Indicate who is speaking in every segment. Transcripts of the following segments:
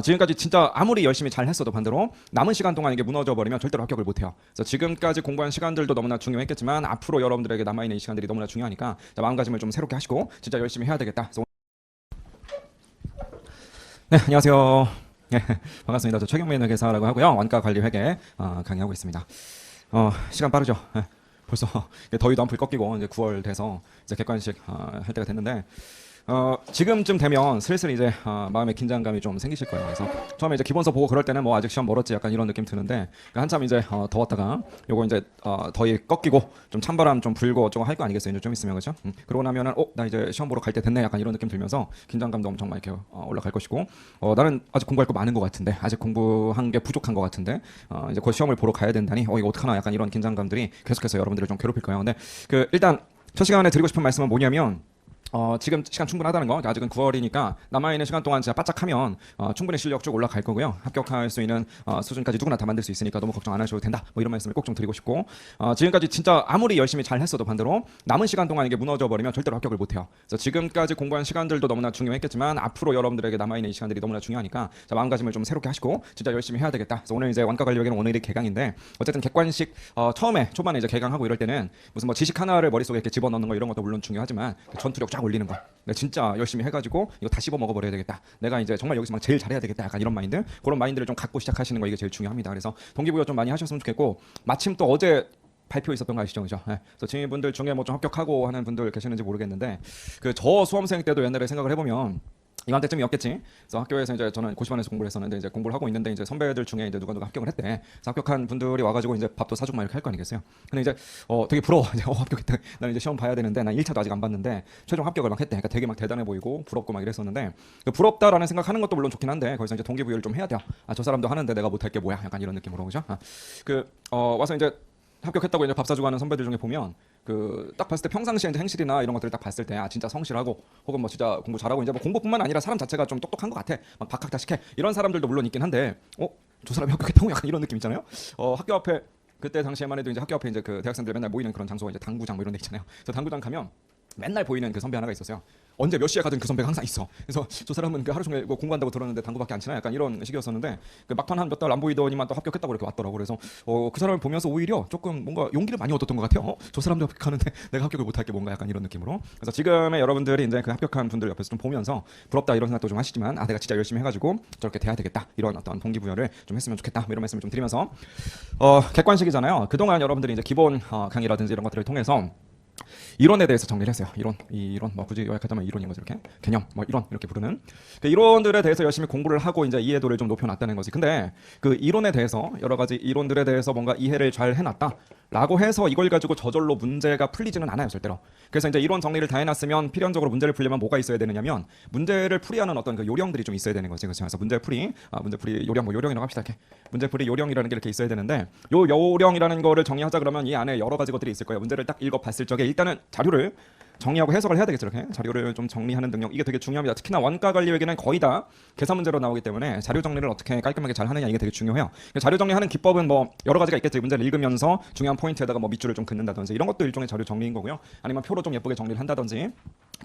Speaker 1: 지금까지 진짜 아무리 열심히 잘 했어도 반대로 남은 시간 동안 이게 무너져 버리면 절대로 합격을 못 해요. 그래서 지금까지 공부한 시간들도 너무나 중요했겠지만 앞으로 여러분들에게 남아 있는 이 시간들이 너무나 중요하니까 마음가짐을 좀 새롭게 하시고 진짜 열심히 해야 되겠다. 그래서 네, 안녕하세요. 네, 반갑습니다. 저 최경민 회계사라고 하고요. 원가 관리 회계 강의하고 있습니다. 시간 빠르죠. 네, 벌써 더위도 한풀 꺾이고 이제 9월 돼서 이제 객관식 할 때가 됐는데 지금쯤 되면 슬슬 이제 마음의 긴장감이 좀 생기실 거예요. 그래서 처음에 이제 기본서 보고 그럴 때는 뭐 아직 시험 멀었지 약간 이런 느낌 드는데 한참 이제 더웠다가 요거 이제 더위 꺾이고 좀 찬바람 좀 불고 좀 할 거 아니겠어요? 이제 좀 있으면 그렇죠? 그러고 나면은 나 이제 시험 보러 갈 때 됐네 약간 이런 느낌 들면서 긴장감도 엄청 많이 이렇게 올라갈 것이고 나는 아직 공부할 거 많은 것 같은데 아직 공부한 게 부족한 것 같은데 이제 곧 시험을 보러 가야 된다니 이거 어떡하나 약간 이런 긴장감들이 계속해서 여러분들을 좀 괴롭힐 거예요. 근데 일단 첫 시간에 드리고 싶은 말씀은 뭐냐면 지금 시간 충분하다는 거. 아직은 9월이니까 남아있는 시간 동안 진짜 바짝하면 충분히 실력 쭉 올라갈 거고요. 합격할 수 있는 수준까지 누구나 다 만들 수 있으니까 너무 걱정 안 하셔도 된다. 뭐 이런 말씀을 꼭 좀 드리고 싶고 지금까지 진짜 아무리 열심히 잘 했어도 반대로 남은 시간 동안 이게 무너져 버리면 절대로 합격을 못 해요. 그래서 지금까지 공부한 시간들도 너무나 중요했겠지만 앞으로 여러분들에게 남아있는 이 시간들이 너무나 중요하니까 마음가짐을 좀 새롭게 하시고 진짜 열심히 해야 되겠다. 그래서 오늘 이제 원가 관리 회계는 오늘이 개강인데 어쨌든 객관식 처음에 초반에 이제 개강하고 이럴 때는 무슨 뭐 지식 하나를 머릿속에 이렇게 집어넣는 거 이런 것도 물론 중요하지만 전투력 쫙 올리는 거. 내가 진짜 열심히 해가지고 이거 다 씹어 먹어버려야 되겠다. 내가 이제 정말 여기서 막 제일 잘해야 되겠다. 약간 이런 마인드, 그런 마인드를 좀 갖고 시작하시는 거 이게 제일 중요합니다. 그래서 동기부여 좀 많이 하셨으면 좋겠고 마침 또 어제 발표 있었던 거 아시죠, 그죠? 네. 그래서 지인분들 중에 뭐 좀 합격하고 하는 분들 계시는지 모르겠는데 저 수험생 때도 옛날에 생각을 해보면. 이맘때쯤이었겠지. 그래서 학교에서 이제 저는 고시반에서 공부를 했었는데 이제 공부를 하고 있는데 이제 선배들 중에 이제 누가 합격을 했대. 그래서 합격한 분들이 와가지고 이제 밥도 사주고 막 이렇게 할 거 아니겠어요. 근데 이제 되게 부러워. 이제 합격했다. 나는 이제 시험 봐야 되는데 난 1차도 아직 안 봤는데 최종 합격을 막 했대. 그러니까 되게 막 대단해 보이고 부럽고 막 이랬었는데 부럽다라는 생각하는 것도 물론 좋긴 한데 거기서 이제 동기부여를 좀 해야 돼요. 저 사람도 하는데 내가 못할 게 뭐야? 약간 이런 느낌으로 그죠? 와서 이제 합격했다고 이제 밥 사주고 하는 선배들 중에 보면 딱 봤을 때 평상시에 이제 행실이나 이런 것들을 딱 봤을 때 진짜 성실하고 혹은 뭐 진짜 공부 잘하고 이제 뭐 공부뿐만 아니라 사람 자체가 좀 똑똑한 것 같아. 막 박학다식해 이런 사람들도 물론 있긴 한데 저 사람이 합격했다고 약간 이런 느낌 있잖아요. 학교 앞에 그때 당시에만 해도 이제 학교 앞에 이제 대학생들 맨날 모이는 그런 장소가 이제 당구장 뭐 이런 데 있잖아요. 그래서 당구장 가면 맨날 보이는 그 선배 하나가 있었어요. 언제 몇 시에 가든 그 선배가 항상 있어. 그래서 저 사람은 하루 종일 뭐 공부한다고 들었는데 당구밖에 안 치나 약간 이런 식이었었는데 막판 한 몇 달 안 보이더니만 또 합격했다고 이렇게 왔더라고. 그래서 그 사람을 보면서 오히려 조금 뭔가 용기를 많이 얻었던 것 같아요. 저 사람도 합격하는데 내가 합격을 못할 게 뭔가 약간 이런 느낌으로. 그래서 지금의 여러분들이 이제 합격한 분들 옆에서 좀 보면서 부럽다 이런 생각도 좀 하시지만 내가 진짜 열심히 해가지고 저렇게 돼야 되겠다 이런 어떤 동기부여를 좀 했으면 좋겠다 뭐 이런 말씀을 좀 드리면서 객관식이잖아요. 그동안 여러분들이 이제 기본 강의라든지 이런 것들을 통해서 이론에 대해서 정리를 했어요. 이론 뭐 굳이 요약하자면 이론인 거죠. 이렇게 개념 뭐 이론 이렇게 부르는 이론들에 대해서 열심히 공부를 하고 이제 이해도를 좀 높여놨다는 거지. 근데 이론에 대해서 여러 가지 이론들에 대해서 뭔가 이해를 잘 해놨다라고 해서 이걸 가지고 저절로 문제가 풀리지는 않아요, 절대로. 그래서 이제 이론 정리를 다 해놨으면 필연적으로 문제를 풀려면 뭐가 있어야 되느냐면 문제를 풀이하는 어떤 요령들이 좀 있어야 되는 거지. 그래서 문제풀이 요령 뭐 요령이라고 합시다. 이렇게 문제풀이 요령이라는 게 이렇게 있어야 되는데 요 요령이라는 거를 정리하자 그러면 이 안에 여러 가지 것들이 있을 거예요. 문제를 딱 읽어봤을 적에 일단은 자료를 정리하고 해석을 해야 되겠죠. 이렇게 자료를 좀 정리하는 능력 이게 되게 중요합니다. 특히나 원가 관리 회계는 거의 다 계산 문제로 나오기 때문에 자료 정리를 어떻게 깔끔하게 잘 하느냐 이게 되게 중요해요. 자료 정리하는 기법은 뭐 여러 가지가 있겠죠. 문제를 읽으면서 중요한 포인트에다가 뭐 밑줄을 좀 긋는다든지 이런 것도 일종의 자료 정리인 거고요. 아니면 표로 좀 예쁘게 정리를 한다든지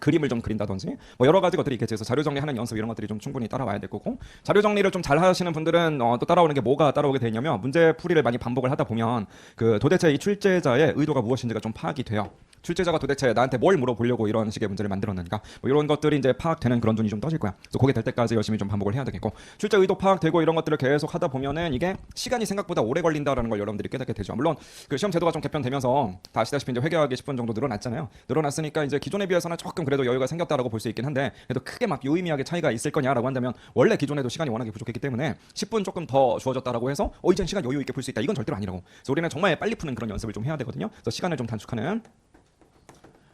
Speaker 1: 그림을 좀 그린다든지 뭐 여러 가지 것들이 있겠죠. 그래서 자료 정리하는 연습 이런 것들이 좀 충분히 따라와야 될 거고 자료 정리를 좀 잘 하시는 분들은 또 따라오는 게 뭐가 따라오게 되냐면 문제 풀이를 많이 반복을 하다 보면 도대체 이 출제자의 의도가 무엇인지가 좀 파악이 돼요. 출제자가 도대체 나한테 뭘 물어보려고 이런 식의 문제를 만들었는가 뭐 이런 것들이 이제 파악되는 그런 눈이 좀 떠질 거야. 그래서 그게 될 때까지 열심히 좀 반복을 해야 되겠고 출제 의도 파악되고 이런 것들을 계속 하다 보면은 이게 시간이 생각보다 오래 걸린다라는 걸 여러분들이 깨닫게 되죠. 물론 시험 제도가 좀 개편되면서 다 아시다시피 이제 회계학이 10분 정도 늘어났잖아요. 늘어났으니까 이제 기존에 비해서는 조금 그래도 여유가 생겼다라고 볼 수 있긴 한데 그래도 크게 막 유의미하게 차이가 있을 거냐라고 한다면 원래 기존에도 시간이 워낙에 부족했기 때문에 10분 조금 더 주어졌다라고 해서 이젠 시간 여유 있게 풀 수 있다 이건 절대로 아니라고. 그래서 우리는 정말 빨리 푸는 그런 연습을 좀 해야 되거든요. 그래서 시간을 좀 단축하는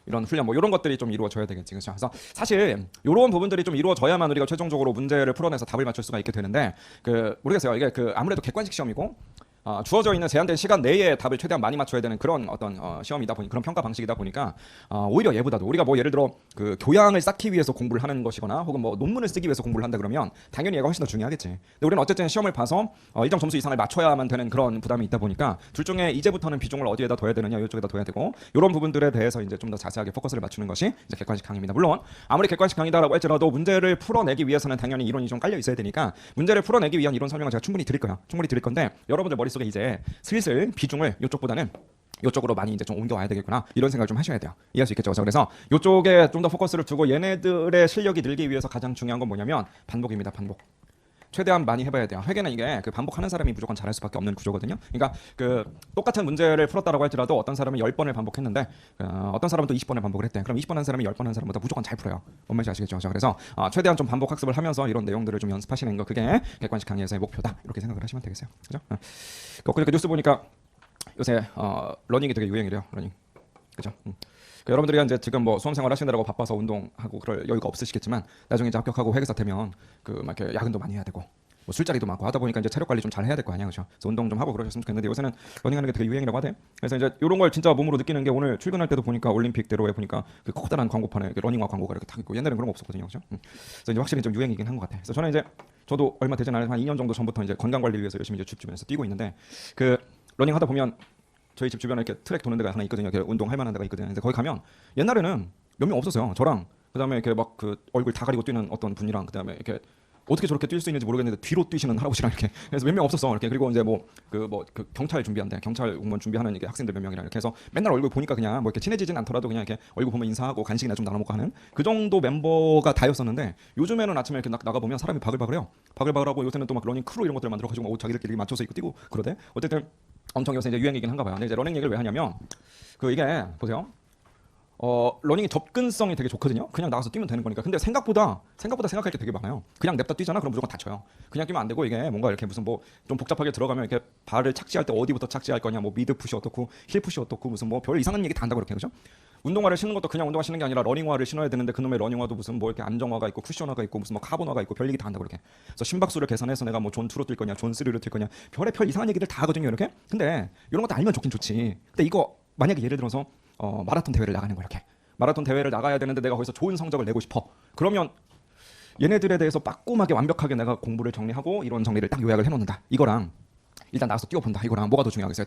Speaker 1: 이런 훈련 뭐 이런 것들이 좀 이루어져야 되겠지. 그렇죠? 그래서 사실 이런 부분들이 좀 이루어져야만 우리가 최종적으로 문제를 풀어내서 답을 맞출 수가 있게 되는데 모르겠어요. 이게 아무래도 객관식 시험이고 주어져 있는 제한된 시간 내에 답을 최대한 많이 맞춰야 되는 그런 어떤 시험이다 보니 그런 평가 방식이다 보니까 오히려 얘보다도 우리가 뭐 예를 들어 그 교양을 쌓기 위해서 공부를 하는 것이거나 혹은 뭐 논문을 쓰기 위해서 공부를 한다 그러면 당연히 얘가 훨씬 더 중요하겠지. 근데 우리는 어쨌든 시험을 봐서 일정 점수 이상을 맞춰야만 되는 그런 부담이 있다 보니까 둘 중에 이제부터는 비중을 어디에다 둬야 되느냐 이쪽에다 둬야 되고 이런 부분들에 대해서 이제 좀 더 자세하게 포커스를 맞추는 것이 이제 객관식 강의입니다. 물론 아무리 객관식 강의다라고 할지라도 문제를 풀어내기 위해서는 당연히 이론이 좀 깔려 있어야 되니까 문제를 풀어내기 위한 이론 설명을 제가 충분히 드릴 거야. 충분히 드릴 건데 여러분들 머릿속에 이제 슬슬 비중을 이쪽보다는 이쪽으로 많이 이제 좀 옮겨와야 되겠구나 이런 생각을 좀 하셔야 돼요. 이해할 수 있겠죠? 그래서 이쪽에 좀 더 포커스를 두고 얘네들의 실력이 늘기 위해서 가장 중요한 건 뭐냐면 반복입니다. 반복. 최대한 많이 해봐야 돼요. 회계는 이게 그 반복하는 사람이 무조건 잘할 수밖에 없는 구조거든요. 그러니까 그 똑같은 문제를 풀었다라고 할지라도 어떤 사람은 10번을 반복했는데 어떤 사람은 또 20번을 반복을 했대. 그럼 20번 한 사람이 10번 한 사람보다 무조건 잘 풀어요. 뭔 말인지 아시겠죠? 그래서 최대한 좀 반복 학습을 하면서 이런 내용들을 좀 연습하시는 거 그게 객관식 강의에서의 목표다. 이렇게 생각을 하시면 되겠어요. 그죠? 그러니까 뉴스 보니까 요새 러닝이 되게 유행이래요. 러닝. 그죠? 여러분들이 이제 지금 뭐 수험생활 하시느라고 바빠서 운동하고 그럴 여유가 없으시겠지만 나중에 이제 합격하고 회계사 되면 그 막 이렇게 야근도 많이 해야 되고 뭐 술자리도 많고 하다 보니까 이제 체력 관리 좀 잘 해야 될 거 아니야, 그렇죠? 그래서 운동 좀 하고 그러셨으면 좋겠는데 요새는 러닝하는 게 되게 유행이라고 하대. 그래서 이제 이런 걸 진짜 몸으로 느끼는 게 오늘 출근할 때도 보니까 올림픽대로에 보니까 그 커다란 광고판에 러닝화 광고가 이렇게 딱 있고 옛날에는 그런 거 없었거든요, 그렇죠? 그래서 이제 확실히 좀 유행이긴 한 것 같아. 그래서 저는 이제 저도 얼마 되지 않은 한 2년 정도 전부터 이제 건강 관리를 위해서 열심히 이제 집 주변에서 뛰고 있는데 그 러닝 하다 보면 저희 집 주변에 이렇게 트랙 도는 데가 하나 있거든요. 이렇게 운동할 만한 데가 있거든요. 근데 거기 가면 옛날에는 몇 명 없었어요. 저랑 그다음에 이렇게 막 그 얼굴 다 가리고 뛰는 어떤 분이랑 그다음에 이렇게 어떻게 저렇게 뛸 수 있는지 모르겠는데 뒤로 뛰시는 할아버지랑 이렇게 그래서 몇 명 없었어. 이렇게 그리고 이제 뭐 그 경찰 준비한대. 경찰 공무원 준비하는 이게 학생들 몇 명이랑 이렇게 해서 맨날 얼굴 보니까 그냥 뭐 이렇게 친해지진 않더라도 그냥 이렇게 얼굴 보면 인사하고 간식이나 좀 나눠 먹고 하는 그 정도 멤버가 다였었는데 요즘에는 아침에 이렇게 나가 보면 사람이 바글바글해요. 바글바글하고 요새는 또 막 러닝 크루 이런 것들 만들어 가지고 자기들끼리 맞춰서 입고 뛰고 그러대. 어쨌든 엄청 요새 이제 유행이긴 한가 봐요. 근데 이제 러닝 얘기를 왜 하냐면 그 이게 보세요. 러닝이 접근성이 되게 좋거든요. 그냥 나가서 뛰면 되는 거니까. 근데 생각보다 생각할 게 되게 많아요. 그냥 냅다 뛰잖아. 그럼 무조건 다쳐요. 그냥 뛰면 안 되고 이게 뭔가 이렇게 무슨 뭐 좀 복잡하게 들어가면 이렇게 발을 착지할 때 어디부터 착지할 거냐, 뭐 미드 푸시 어떻고 힐 푸시 어떻고 무슨 뭐 별 이상한 얘기 다 한다고 그렇게 그죠? 운동화를 신는 것도 그냥 운동화 신는 게 아니라 러닝화를 신어야 되는데 그놈의 러닝화도 무슨 뭐 이렇게 안정화가 있고 쿠션화가 있고 무슨 뭐 카본화가 있고 별 얘기 다 한다고 그렇게. 그래서 심박수를 계산해서 내가 뭐 존 2로 뛸 거냐, 존 3로 뛸 거냐, 별 이상한 얘기들 다 하거든요. 이렇게. 근데 이런 것도 알면 좋긴 좋지. 근데 이거 만약에 예를 들어서 마라톤 대회를 나가는 거 이렇게. 마라톤 대회를 나가야 되는데 내가 거기서 좋은 성적을 내고 싶어. 그러면 얘네들에 대해서 빠꼼하게 완벽하게 내가 공부를 정리하고 이런 정리를 딱 요약을 해놓는다. 이거랑 일단 나가서 뛰어본다. 이거랑 뭐가 더 중요하겠어요?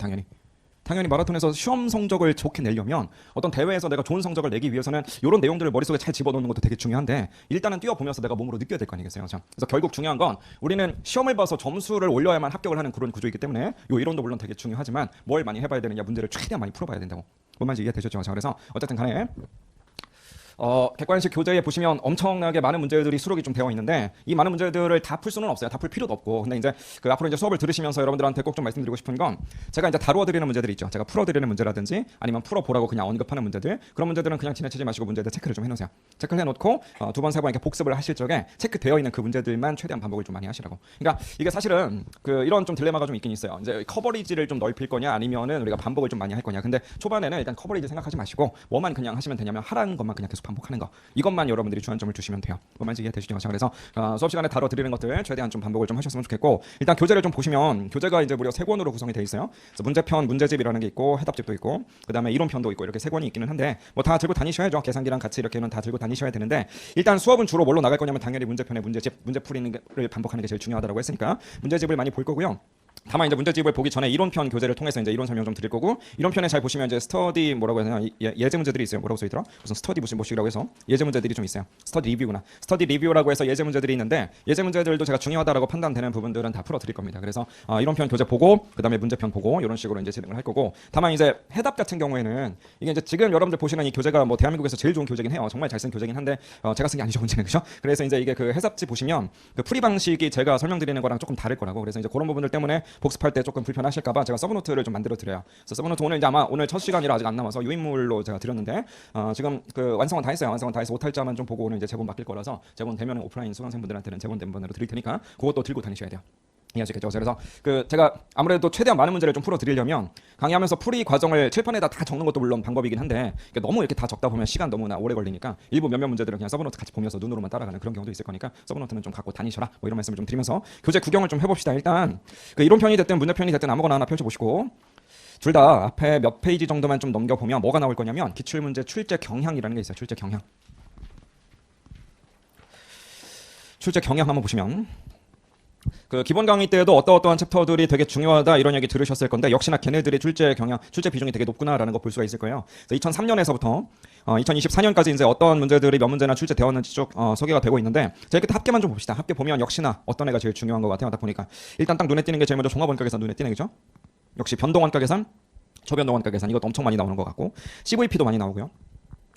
Speaker 1: 당연히 마라톤에서 시험 성적을 좋게 내려면 어떤 대회에서 내가 좋은 성적을 내기 위해서는 이런 내용들을 머릿속에 잘 집어넣는 것도 되게 중요한데 일단은 뛰어보면서 내가 몸으로 느껴야 될 거 아니겠어요. 그래서 결국 중요한 건 우리는 시험을 봐서 점수를 올려야만 합격을 하는 그런 구조이기 때문에 이 이론도 물론 되게 중요하지만 뭘 많이 해봐야 되느냐, 문제를 최대한 많이 풀어봐야 된다고. 뭔 말인지 이해되셨죠? 그래서 어쨌든 간에 객관식 교재에 보시면 엄청나게 많은 문제들이 수록이 좀 되어 있는데 이 많은 문제들을 다 풀 수는 없어요. 다 풀 필요도 없고. 근데 이제 그 앞으로 이제 수업을 들으시면서 여러분들한테 꼭 좀 말씀드리고 싶은 건 제가 이제 다루어 드리는 문제들이 있죠. 제가 풀어 드리는 문제라든지 아니면 풀어 보라고 그냥 언급하는 문제들. 그런 문제들은 그냥 지나치지 마시고 문제들 체크를 좀 해 놓으세요. 체크를 해 놓고 두 번, 세 번 이렇게 복습을 하실 적에 체크되어 있는 그 문제들만 최대한 반복을 좀 많이 하시라고. 그러니까 이게 사실은 그 이런 좀 딜레마가 좀 있긴 있어요. 이제 커버리지를 좀 넓힐 거냐 아니면은 우리가 반복을 좀 많이 할 거냐. 근데 초반에는 일단 커버리지 생각하지 마시고 뭐만 그냥 하시면 되냐면 하라는 것만 그냥 계속 반복하는 거. 이것만 여러분들이 주안점을 주시면 돼요. 뭔 말인지 이해되시죠? 그래서 수업 시간에 다뤄드리는 것들 최대한 좀 반복을 좀 하셨으면 좋겠고 일단 교재를 좀 보시면 교재가 이제 무려 3권으로 구성이 되어 있어요. 그래서 문제편, 문제집이라는 게 있고 해답집도 있고 그다음에 이론편도 있고 이렇게 3권이 있기는 한데 뭐 다 들고 다니셔야죠. 계산기랑 같이 이렇게는 다 들고 다니셔야 되는데 일단 수업은 주로 뭘로 나갈 거냐면 당연히 문제편에 문제집, 문제 풀이를 반복하는 게 제일 중요하다고 했으니까 문제집을 많이 볼 거고요. 다만 이제 문제집을 보기 전에 이론편 교재를 통해서 이제 이론 설명 좀 드릴 거고 이론편에 잘 보시면 이제 스터디 뭐라고 해야 되나 예제 문제들이 있어요. 뭐라고 써 있더라? 무슨 스터디 무슨 뭐시라고 해서 예제 문제들이 좀 있어요. 스터디 리뷰구나. 스터디 리뷰라고 해서 예제 문제들이 있는데 예제 문제들도 제가 중요하다라고 판단되는 부분들은 다 풀어 드릴 겁니다. 그래서 이론편 교재 보고 그다음에 문제편 보고 이런 식으로 이제 진행을 할 거고 다만 이제 해답 같은 경우에는 이게 이제 지금 여러분들 보시는 이 교재가 뭐 대한민국에서 제일 좋은 교재긴 해요. 정말 잘 쓴 교재긴 한데 제가 쓴 게 아니죠, 문제는 그죠? 그래서 이제 이게 그 해답지 보시면 그 풀이 방식이 제가 설명드리는 거랑 조금 다를 거라고. 그래서 이제 그런 부분들 때문에 복습할 때 조금 불편하실까봐 제가 서브노트를 좀 만들어 드려요. 그래서 서브노트 오늘 이제 아마 오늘 첫 시간이라 아직 안 남아서 유인물로 제가 드렸는데 지금 그 완성은 다 했어요. 완성은 다 해서 오탈자만 좀 보고 오늘 이제 제본 맡길 거라서 제본 되면 오프라인 수강생분들한테는 제본 된 번으로 드릴 테니까 그것도 들고 다니셔야 돼요. 이해하시겠죠? 그래서 그 제가 아무래도 최대한 많은 문제를 좀 풀어드리려면 강의하면서 풀이 과정을 칠판에다 다 적는 것도 물론 방법이긴 한데 너무 이렇게 다 적다 보면 시간 너무나 오래 걸리니까 일부 몇몇 문제들은 그냥 서브노트 같이 보면서 눈으로만 따라가는 그런 경우도 있을 거니까 서브노트는 좀 갖고 다니셔라 뭐 이런 말씀을 좀 드리면서 교재 구경을 좀 해봅시다. 일단 그 이론편이 됐든 문제편이 됐든 아무거나 하나 펼쳐보시고 둘 다 앞에 몇 페이지 정도만 좀 넘겨보면 뭐가 나올 거냐면 기출문제 출제 경향이라는 게 있어요. 출제 경향. 출제 경향 한번 보시면 그 기본 강의 때에도 어떠한 챕터들이 되게 중요하다 이런 얘기 들으셨을 건데 역시나 걔네들의 출제 경향, 출제 비중이 되게 높구나라는 거 볼 수가 있을 거예요. 그래서 2003년에서부터 2024년까지 이제 어떤 문제들이 몇 문제나 출제되었는지 쭉 소개가 되고 있는데 제가 그때 합계만 좀 봅시다. 합계 보면 역시나 어떤 애가 제일 중요한 것 같아요. 딱 보니까 일단 딱 눈에 띄는 게 제일 먼저 종합원가 계산 눈에 띄네, 그죠? 역시 변동원가 계산, 초변동원가 계산 이것도 엄청 많이 나오는 것 같고 CVP도 많이 나오고요.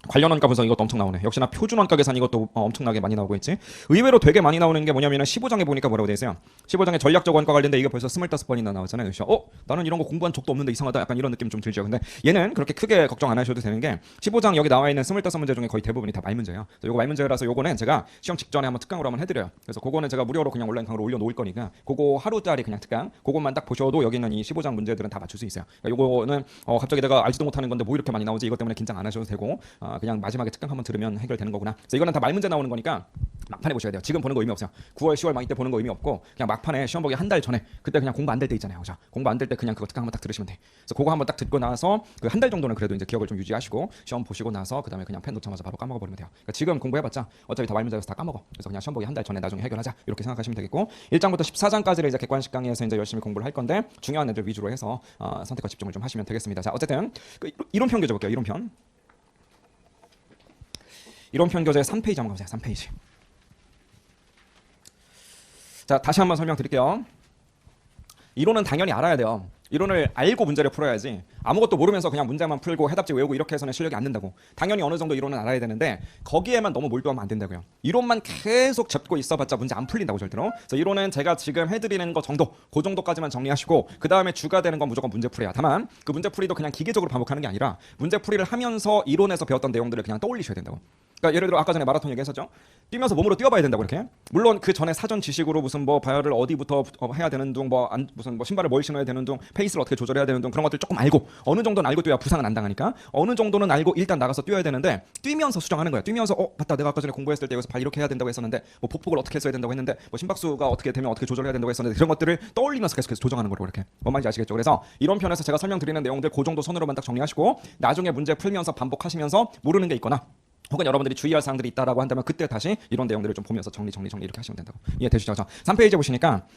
Speaker 1: 관련 원가 분석 이것도 엄청 나오네. 역시나 표준 원가 계산 이것도 엄청나게 많이 나오고 있지. 의외로 되게 많이 나오는 게 뭐냐면은 15장에 보니까 뭐라고 돼 있어요. 15장에 전략적 원가 관련된 이게 벌써 25번이나 나왔잖아요. 그렇죠? 나는 이런 거 공부한 적도 없는데 이상하다. 약간 이런 느낌 좀 들죠. 근데 얘는 그렇게 크게 걱정 안 하셔도 되는 게 15장 여기 나와 있는 25문제 중에 거의 대부분이 다 말문제예요. 그래서 요거 말문제라서 요거는 제가 시험 직전에 한번 특강으로 한번 해드려요. 그래서 그거는 제가 무료로 그냥 온라인 강의로 올려놓을 거니까 그거 하루짜리 그냥 특강 그것만 딱 보셔도 여기 있는 이 15장 문제들은 다 맞출 수 있어요. 그러니까 요거는 갑자기 내가 알지도 못하는 건데 뭐 이렇게 많이 나오지 이것 때문에 긴장 안 하셔도 되고 그냥 마지막에 특강 한번 들으면 해결되는 거구나. 그래서 이거는 다 말문제 나오는 거니까 막판에 보셔야 돼요. 지금 보는 거 의미 없어요. 9월, 10월 막 이때 보는 거 의미 없고 그냥 막판에 시험 보기 한 달 전에 그때 그냥 공부 안 될 때 있잖아요. 그죠? 공부 안 될 때 그냥 그거 특강 한번 딱 들으시면 돼. 그래서 그거 한번 딱 듣고 나서 그 한 달 정도는 그래도 이제 기억을 좀 유지하시고 시험 보시고 나서 그다음에 그냥 펜 놓자마자 바로 까먹어 버리면 돼요. 그러니까 지금 공부해봤자 어차피 다 말문제라서 다 까먹어. 그래서 그냥 시험 보기 한 달 전에 나중에 해결하자 이렇게 생각하시면 되겠고 1장부터 14장까지를 이제 객관식 강의에서 이제 열심히 공부를 할 건데 중요한 애들 위주로 해서 선택과 집중을 좀 하시면 되겠습니다. 자 어쨌든 그 이론편 교재 볼게요. 이론편 교재 3페이지 한번 가보세요. 3페이지. 자, 다시 한번 설명드릴게요. 이론은 당연히 알아야 돼요. 이론을 알고 문제를 풀어야지 아무것도 모르면서 그냥 문제만 풀고 해답지 외우고 이렇게 해서는 실력이 안 된다고. 당연히 어느 정도 이론은 알아야 되는데 거기에만 너무 몰두하면 안 된다고요. 이론만 계속 잡고 있어봤자 문제 안 풀린다고 절대로. 그래서 이론은 제가 지금 해드리는 거 정도 그 정도까지만 정리하시고 그 다음에 주가 되는 건 무조건 문제풀이야. 다만 그 문제풀이도 그냥 기계적으로 반복하는 게 아니라 문제풀이를 하면서 이론에서 배웠던 내용들을 그냥 떠올리셔야 된다고. 그러니까 예를 들어 아까 전에 마라톤 얘기했었죠. 뛰면서 몸으로 뛰어봐야 된다고 이렇게. 물론 그 전에 사전 지식으로 무슨 뭐 발을 어디부터 해야 되는 둥, 무슨 뭐 신발을 뭘 신어야 되는 둥, 페이스를 어떻게 조절해야 되는 둥 그런 것들 조금 알고 어느 정도는 알고 뛰어야 부상은 안 당하니까 어느 정도는 알고 일단 나가서 뛰어야 되는데 뛰면서 수정하는 거야. 뛰면서 맞다 내가 아까 전에 공부했을 때 여기서 발 이렇게 해야 된다고 했었는데 뭐 보폭을 어떻게 했어야 된다고 했는데 뭐 심박수가 어떻게 되면 어떻게 조절해야 된다고 했었는데 그런 것들을 떠올리면서 계속해서 조정하는 거로 이렇게. 뭔 말인지 아시겠죠? 그래서 이런 편에서 제가 설명드리는 내용들 그 정도 선으로만 딱 정리하시고 나중에 문제 풀면서 반복하시면서 모르는 게 있거나 혹은 여러분들이 주의할 사항들이 있다라고 한다면 그때 다시 이런 내용들을 좀 보면서 정리 이렇게 하시면 된다고. 이해되시죠? 3페이지에 보시니까